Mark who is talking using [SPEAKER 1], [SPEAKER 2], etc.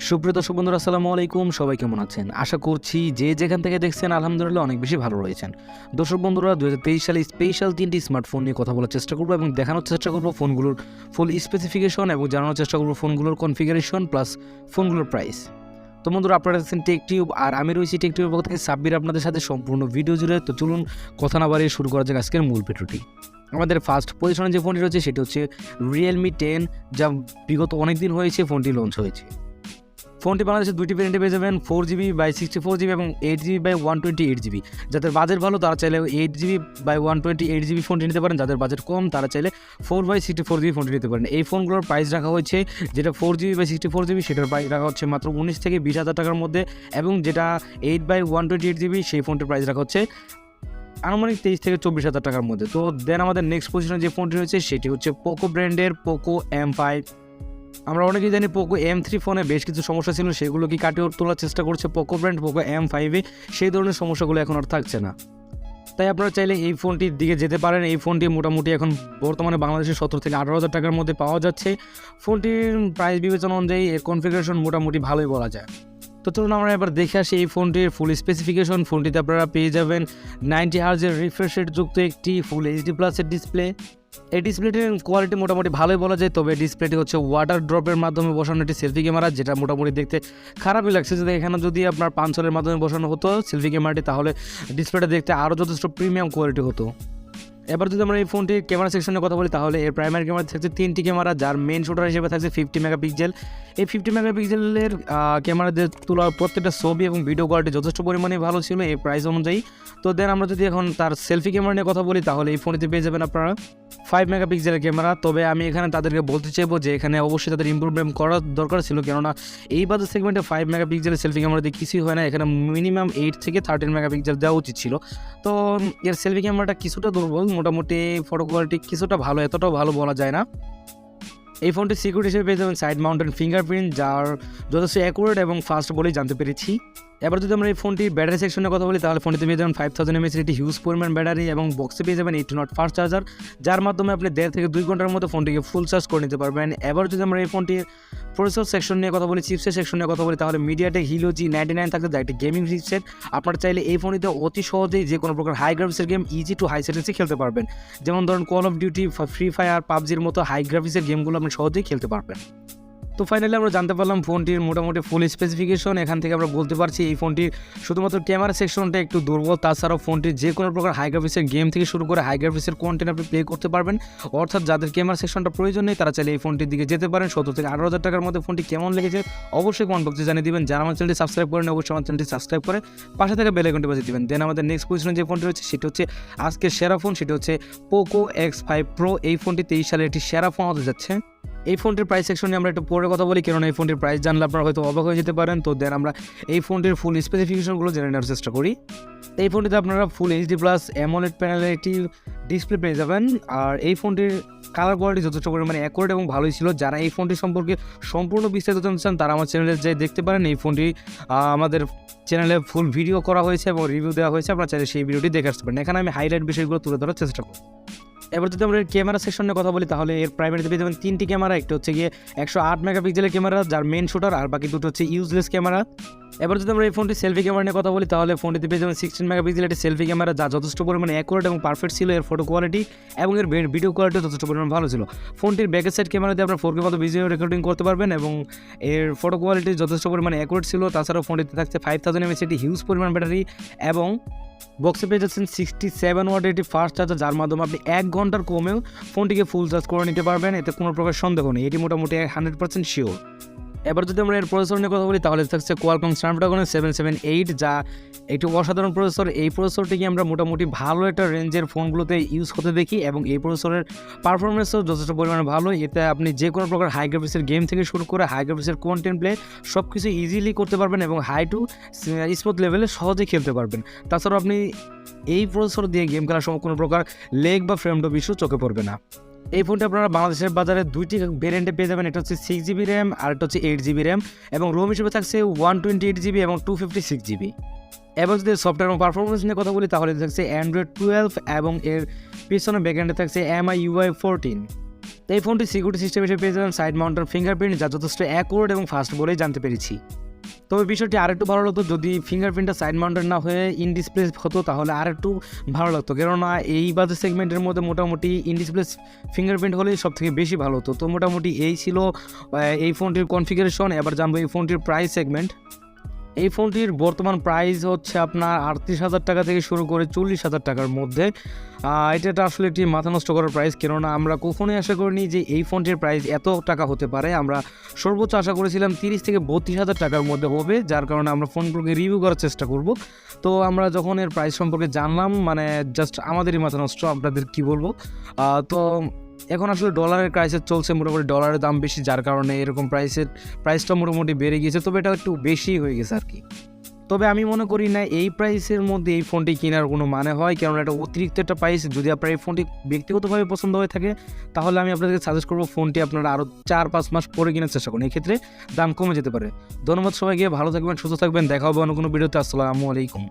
[SPEAKER 1] সুপ্রিয় দর্শক বন্ধুরা, আসসালামু আলাইকুম। সবাই কেমন আছেন? আশা করছি যে যেখান থেকে দেখছেন আলহামদুলিল্লাহ অনেক বেশি ভালো রয়েছেন। দর্শক বন্ধুরা, 2023 সালে স্পেশাল 3টি স্মার্টফোন নিয়ে কথা বলার চেষ্টা করবো এবং দেখানোর চেষ্টা করবো ফোনগুলোর ফুল স্পেসিফিকেশন এবং জানানোর চেষ্টা করবো ফোনগুলোর কনফিগারেশন প্লাস ফোনগুলোর প্রাইস। তো বন্ধুরা, আপনারা দেখছেন টেক টিউব আর আমি রয়েছি টেক টিউবের পক্ষ থেকে সাব্বির আপনাদের সাথে সম্পূর্ণ ভিডিও জুড়ে। তো চলুন কথা না বাড়িয়ে শুরু করা যাক আজকের মূল ভিডিওটি। আমাদের ফার্স্ট পজিশনে যে ফোনটি রয়েছে সেটি হচ্ছে Redmi 10, যা বিগত অনেক দিন হয়েছে ফোনটি লঞ্চ হয়েছে। ফোনটি বাংলাদেশে দুইটি ভেরিয়েন্টে পেয়ে যাবেন, 4GB/64GB এবং 8GB/128GB। যাদের বাজেট ভালো তারা চাইলে 8GB/128GB ফোনটি নিতে পারেন, যাদের বাজেট কম তারা চাইলে 4/64GB ফোনটি নিতে পারেন। এই ফোনগুলোর প্রাইস রাখা হয়েছে, যেটা 4GB/64GB সেটার প্রাইস রাখা হচ্ছে মাত্র 19 থেকে 20,000 টাকার মধ্যে, এবং যেটা 8/128GB সেই ফোনটির প্রাইস রাখা হচ্ছে আনুমানিক 23 থেকে 24,000 টাকার মধ্যে। তো দেন আমাদের নেক্সট পজিশনে যে ফোনটি রয়েছে সেটি হচ্ছে পোকো ব্র্যান্ডের পোকো M5। আমরা অনেকেই জানি পোকো M3 ফোনে বেশ কিছু সমস্যা ছিল, সেগুলো কি কাটিয়ে তোলার চেষ্টা করছে পোকো ব্র্যান্ড পোকো M5-এ। সেই ধরনের সমস্যাগুলো এখন আর থাকছে না, তাই আপনারা চাইলে এই ফোনটির দিকে যেতে পারেন। এই ফোনটি মোটামুটি এখন বর্তমানে বাংলাদেশে 17 থেকে 18,000 টাকার মধ্যে পাওয়া যাচ্ছে। ফোনটির প্রাইস বিবেচনা অনুযায়ী এর কনফিগারেশন মোটামুটি ভালোই বলা যায়। তো চলুন আমরা এবার দেখে আসি এই ফোনটির ফুল স্পেসিফিকেশন। ফোনটিতে আপনারা পেয়ে যাবেন 90 হার্জের রিফ্রেশ রেট যুক্ত একটি ফুল HD+ ডিসপ্লে। এই ডিসপ্লেটির কোয়ালিটি মোটামুটি ভালোই বলা যায়, তবে ডিসপ্লেটি হচ্ছে ওয়াটার ড্রপের মাধ্যমে বসানো একটি সেলফি ক্যামেরা, যেটা মোটামুটি দেখতে খারাপই লাগছে। যদি এখানে যদি আপনার পাঞ্চলের মাধ্যমে বসানো হতো সেলফি ক্যামেরাটি, তাহলে ডিসপ্লেটা দেখতে আরও যথেষ্ট প্রিমিয়াম কোয়ালিটি হতো। এবার যদি আমরা এই ফোনটির ক্যামেরা সেকশনের কথা বলি, তাহলে এর প্রাইমারি ক্যামেরা থাকছে 3টি ক্যামেরা, যার মেন শুটার হিসেবে থাকছে 50 মেগাপিক্সেল। এই 50 মেগাপিক্সেলের ক্যামেরা দিয়ে তোলা প্রত্যেকটা ছবি এবং ভিডিও কোয়ালিটি যথেষ্ট পরিমাণে ভালো ছিল এই প্রাইস অনুযায়ী। তো দেন আমরা যদি এখন তার সেলফি ক্যামেরা নিয়ে কথা বলি, তাহলে এই ফোনটিতে পেয়ে যাবেন আপনারা 5 মেগাপিক্সেলের ক্যামেরা। তবে আমি এখানে তাদেরকে বলতে চাইবো যে এখানে অবশ্যই তাদের ইমপ্রুভমেন্ট করার দরকার ছিল, কেননা এই বাজার সেগমেন্টে 5 মেগাপিক্সেলের সেলফি ক্যামেরা দিয়ে কিছুই হয় না। এখানে মিনিমাম 8 থেকে 13 মেগাপিক্সেল দেওয়া উচিত ছিল। তো এর সেলফি ক্যামেরাটা কিছুটা দুর্বল, মোটামুটি ফটো কোয়ালিটি কিছুটা ভালো, এতটাও ভালো বলা যায় না। এই ফোনটি সিকিউরিটি হিসেবে পেয়ে যাবেন সাইড মাউন্টেন ফিঙ্গারপ্রিন্ট, যার যথেষ্ট অ্যাকুরেট এবং ফাস্ট বলেই জানতে পেরেছি। এবার যদি আমরা এই ফোনটির ব্যাটারি সেকশনের কথা বলি, তাহলে ফোনটিতে পেয়ে যাবেন 5000 mAh একটি হিউজ পরিমাণ ব্যাটারি, এবং বক্সে পেয়ে যাবেন 80W ফাস্ট চার্জার, যার মাধ্যমে আপনি 1.5 থেকে 2 ঘন্টার মধ্যে ফোনটিকে ফুল চার্জ করে নিতে পারবেন। এবার যদি আমরা এই ফোনটির প্রসেসর সেকশন নিয়ে কথা বলি, চিপসেট সেকশন নিয়ে কথা বলি, তাহলে মিডিয়াটেক হিলো G99 থাকতে যা একটি গেমিং চিপসেট। আপনারা চাইলে এই ফোনটিতে অতি সহজেই যে কোনো প্রকার হাই গ্রাফিক্সের গেম ইজি টু হাই সেটিংসে খেলতে পারবেন, যেমন ধরুন call of duty, free fire, পাবজির মতো হাই গ্রাফিক্সের গেমগুলো আপনি সহজেই খেলতে পারবেন। তো ফাইনালি আমরা জানতে পারলাম ফোনটির মোটামুটি ফুল স্পেসিফিকেশন। এখান থেকে আমরা বলতে পারছি এই ফোনটির শুধুমাত্র ক্যামেরা সেকশনটা একটু দুর্বল, তাছাড়াও ফোনটির যে কোনো প্রকার হাই গ্রাফিক্সের গেম থেকে শুরু করে হাই গ্রাফিক্সের কন্টেন্ট আপনি প্লে করতে পারবেন। অর্থাৎ যাদের ক্যামেরা সেকশনটা প্রয়োজন নেই তারা চাইলে এই ফোনটির দিকে যেতে পারেন। 17 থেকে 18,000 টাকার মধ্যে ফোনটি কেমন লেগেছে অবশ্যই কমেন্ট বক্সে জানিয়ে দিবেন। যারা আমার চ্যানেলটি সাবস্ক্রাইব করেন অবশ্যই আমার চ্যানেলটি সাবস্ক্রাইব করে পাশে থেকে বেল আইকনটি বাজিয়ে দিবেন। দেন আমাদের নেক্সট পজিশনে যে ফোনটি রয়েছে সেটি হচ্ছে আজকের সেরা ফোন, সেটি হচ্ছে পোকো X5 Pro। এই ফোনটি 23 সালের একটি সেরা ফোন হতে যাচ্ছে। এই ফোনটির প্রাইস সেকশনে আমরা একটু পরে কথা বলি, কারণ এই ফোনটির প্রাইস জানলে আপনারা হয়তো অবাক হয়ে যেতে পারেন। তো দেন আমরা এই ফোনটির ফুল স্পেসিফিকেশনগুলো জেনে নেওয়ার চেষ্টা করি। এই ফোনটিতে আপনারা ফুল HD+ অ্যামোলেড প্যানেলের একটি ডিসপ্লে পেয়ে যাবেন, আর এই ফোনটির কালার কোয়ালিটি যথেষ্ট পরিমাণে অ্যাকুরেট এবং ভালোই ছিল। যারা এই ফোনটি সম্পর্কে সম্পূর্ণ বিস্তারিত জানতে চান তারা আমার চ্যানেলে যাই দেখতে পারেন। এই ফোনটি আমাদের চ্যানেলে ফুল ভিডিও করা হয়েছে এবং রিভিউ দেওয়া হয়েছে, আপনারা চাইলে সেই ভিডিওটি দেখে আসতে পারেন। এখানে আমি হাইলাইট বিষয়গুলো তুলে ধরার চেষ্টা করব। এবার যদি আমরা ক্যামেরা সেকশনে কথা বলি, তাহলে এর প্রাইমারিতে পেয়ে যাবেন 3টি ক্যামেরা। একটা হচ্ছে গিয়ে 108 মেগাপিক্সেলের ক্যামেরা, যার মেন শুটার, আর বাকি দুটো হচ্ছে ইউজলেস ক্যামেরা। এবার যদি আমরা এই ফোনটি সেলফি ক্যামেরা নিয়ে কথা বলি, তাহলে ফোনটিতে পেয়ে যাবেন 16 মেগাপিক্সেলের একটি সেলফি ক্যামেরা, যা যথেষ্ট পরিমাণে অ্যাকুরেট এবং পারফেক্ট ছিল। এর ফটো কোয়ালিটি এবং এর ভিডিও কোয়ালিটি যথেষ্ট পরিমাণে ভালো ছিল। ফোনটির ব্যাকের সাইড ক্যামেরা দিয়ে আপনার 4K মতো ভিডিও রেকর্ডিং করতে পারবেন এবং এর ফটো কোয়ালিটি যথেষ্ট পরিমাণে অ্যাকুরেট ছিল। তাছাড়াও ফোনটিতে থাকছে 5000 mAh একটি হিউজ পরিমাণ ব্যাটারি, এবং বক্সে পেয়ে যাচ্ছেন 67W একটি ফাস্ট চার্জার, যার মাধ্যমে আপনি 1 ঘন্টার কমেও ফোনটিকে ফুল চার্জ করে নিতে পারবেন, এতে কোনো প্রকার সন্দেহ নেই। এটি মোটামুটি 100% শিওর। এবার যদি আমরা এর প্রসেসর নিয়ে কথা বলি, তাহলে থাকছে কোয়ালকম স্ন্যাপড্রাগনের 778, যা একটি অসাধারণ প্রসেসর। এই প্রসেসরটিকে আমরা মোটামুটি ভালো একটা রেঞ্জের ফোনগুলোতে ইউজ হতে দেখি, এবং এই প্রসেসরের পারফরমেন্সও যথেষ্ট পরিমাণে ভালো। এতে আপনি যে কোনো প্রকার হাই গ্রাফিক্সের গেম থেকে শুরু করে হাই গ্রাফিক্সের কন্টেন্ট প্লে সব কিছু ইজিলি করতে পারবেন এবং হাই টু স্মুথ লেভেলে সহজেই খেলতে পারবেন। তাছাড়াও আপনি এই প্রসেসর দিয়ে গেম খেলার সময় কোনো প্রকার লেগ বা ফ্রেম ড্রপ ইস্যু চোখে পড়বে না। এই ফোনটি আপনারা বাংলাদেশের বাজারে দুইটি ভেরিয়েন্টে পেয়ে যাবেন, এটা হচ্ছে 6GB র্যাম আর এটা হচ্ছে 8GB র্যাম, এবং রোম হিসেবে থাকছে 128GB এবং 256GB। এবার যদি সফটওয়্যার এবং পারফরমেন্স নিয়ে কথা বলি, তাহলে থাকছে Android 12 এবং এর পিছনে ব্যাকএন্ডে থাকছে MIUI 14। তো এই ফোনটি সিকিউরিটি সিস্টেম হিসেবে পেয়ে যাবেন সাইড মাউন্টেন ফিঙ্গারপ্রিন্ট, যা যথেষ্ট অ্যাকুরেট এবং ফাস্ট বলেই জানতে পেরেছি। তবে বিষয়টি আরেকটু ভালো লাগতো যদি ফিঙ্গারপ্রিন্টটা সাইড মাউন্টেড না হয়ে ইন ডিসপ্লে হতো, তাহলে আরেকটু ভালো লাগতো, কেননা এই বাজেট সেগমেন্টের মধ্যে মোটামুটি ইন ডিসপ্লে ফিঙ্গারপ্রিন্ট হলেই সব থেকে বেশি ভালো হতো। তো মোটামুটি এই ছিল এই ফোনটির কনফিগারেশন। এবার জানবো এই ফোনটির প্রাইস সেগমেন্ট। এই ফোনটির বর্তমান প্রাইস হচ্ছে আপনার 38,000 টাকা থেকে শুরু করে 40,000 টাকার মধ্যে। এটা আসলে একটি মাথা নষ্ট করার প্রাইস, কেননা আমরা কখনোই আশা করিনি যে এই ফোনটির প্রাইস এত টাকা হতে পারে। আমরা সর্বোচ্চ আশা করেছিলাম 30 থেকে 32,000 টাকার মধ্যে হবে, যার কারণে আমরা ফোনগুলোকে রিভিউ করার চেষ্টা করব। তো আমরা যখন এর প্রাইস সম্পর্কে জানলাম, মানে জাস্ট আমাদেরই মাথা নষ্ট, আপনাদের কি বলবো। তো এখন আসলে ডলারের ক্রাইসিস চলছে, মোটামুটি ডলারের দাম বেশি, যার কারণে এরকম প্রাইসটা মোটামুটি বেড়ে গিয়েছে। তবে এটা একটু বেশি হয়ে গেছে আর কি। তবে আমি মনে করি না এই প্রাইসের মধ্যে এই ফোনটি কেনার কোনো মানে হয়, কারণ এটা অতিরিক্ত একটা প্রাইস। যদি আপনার এই ফোনটি ব্যক্তিগতভাবে পছন্দ হয়ে থাকে, তাহলে আমি আপনাদেরকে সাজেস্ট করবো ফোনটি আপনারা আরও 4-5 মাস পরে কেনার চেষ্টা করুন, এক্ষেত্রে দাম কমে যেতে পারে। ধন্যবাদ সবাইকে, ভালো থাকবেন, সুস্থ থাকবেন, দেখা হবে অন্য কোনো ভিডিওতে। আসসালামু আলাইকুম।